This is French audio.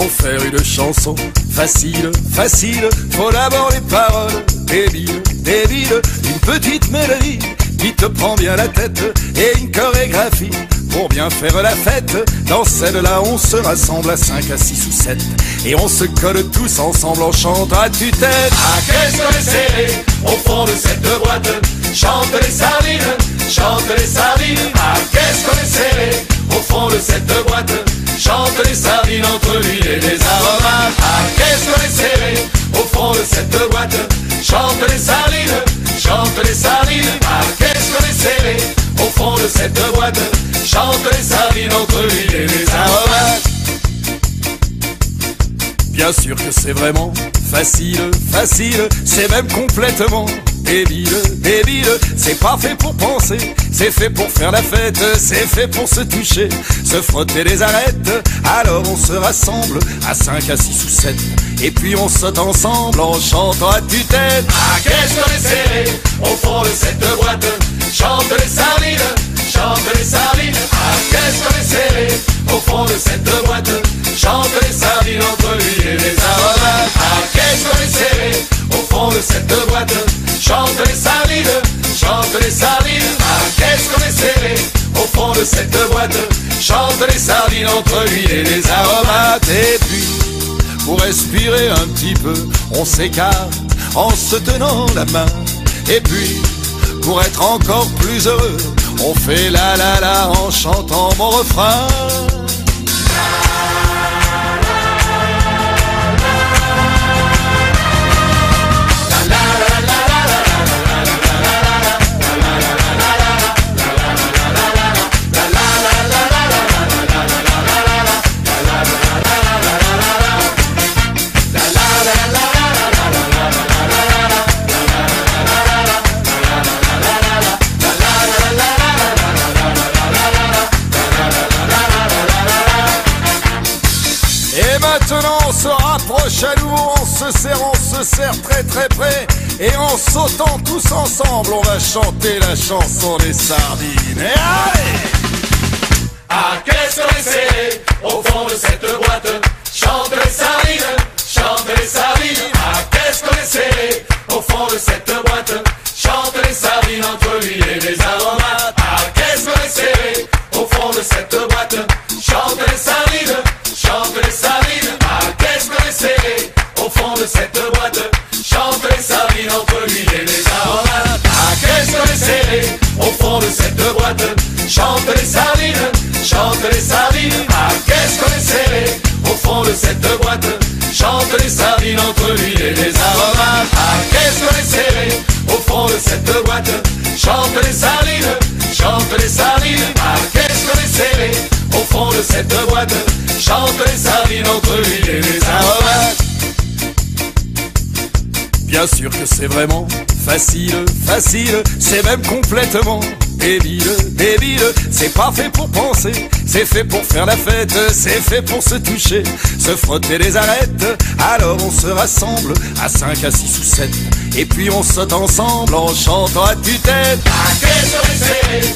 Pour faire une chanson facile, facile, faut d'abord les paroles débiles, débiles. Une petite mélodie qui te prend bien la tête et une chorégraphie pour bien faire la fête. Dans celle-là on se rassemble à 5, à 6 ou 7 et on se colle tous ensemble en chantant à tue-tête. Ah, qu'est-ce qu'on est serré au fond de cette boîte. Chante les sardines, chante les sardines. Ah, qu'est-ce qu'on est serré au fond de cette boîte. Chante les sardines entre l'huile et les aromates. Ah, qu'est-ce qu'on est serré au fond de cette boîte. Chante les sardines, chante les sardines. Ah, qu'est-ce qu'on est serré au fond de cette boîte. Chante les sardines entre l'huile et les aromates. Bien sûr que c'est vraiment facile, facile, c'est même complètement débile, débile. C'est pas fait pour penser, c'est fait pour faire la fête, c'est fait pour se toucher, se frotter les arêtes. Alors on se rassemble à 5, à 6 ou 7 et puis on saute ensemble en chantant à tue-tête. Ah, qu'est-ce qu'on est serré au fond de cette boîte. Chante les sardines, chante les sardines. Ah, qu'est-ce qu'on est serré au fond de cette boîte. Chante les sardines entre l'huile et les aromates. Ah, qu'est-ce qu'on est serré au fond de cette boîte. Chante les sardines, chante les sardines. Ah, qu'est-ce qu'on est serré au fond de cette boîte. Chante les sardines entre l'huile et les aromates. Et puis, pour respirer un petit peu, on s'écarte en se tenant la main. Et puis, pour être encore plus heureux, on fait la la la en chantant mon refrain. Et maintenant on se rapproche à nouveau, on se serre très très près. Et en sautant tous ensemble, on va chanter la chanson des sardines. Et allez! Ah, qu'est-ce qu'on est serré au fond de cette boîte. Chante les sardines, chante les sardines. Ah, qu'est-ce qu'on est serré au fond de cette boîte. Chante les sardines entre l'huile et les aromates. Ah, qu'est-ce qu'on est serré au fond de cette boîte. Chante les sardines, chante les sardines. Ah, qu'est-ce qu'on est serré au fond de cette boîte. Chante les sardines entre l'huile et les aromates. Ah, qu'est-ce qu'on est serré au fond de cette boîte. Chante les sardines, chante les sardines. Ah, qu'est-ce qu'on est serré au fond de cette boîte. Chante les sardines entre l'huile et les aromates. Ah, qu'est-ce qu'on est serré au fond de cette boîte. Chante les sardines, chante les sardines. Ah, qu'est-ce qu'on est serré au fond de cette boîte. Chante les sardines entre l'huile et les aromates. Bien sûr que c'est vraiment facile, facile, c'est même complètement débile, débile. C'est pas fait pour penser, c'est fait pour faire la fête, c'est fait pour se toucher, se frotter les arêtes. Alors on se rassemble à 5, à 6 ou 7 et puis on saute ensemble en chantant à tue-tête. Ah, qu'est-ce qu'on est serré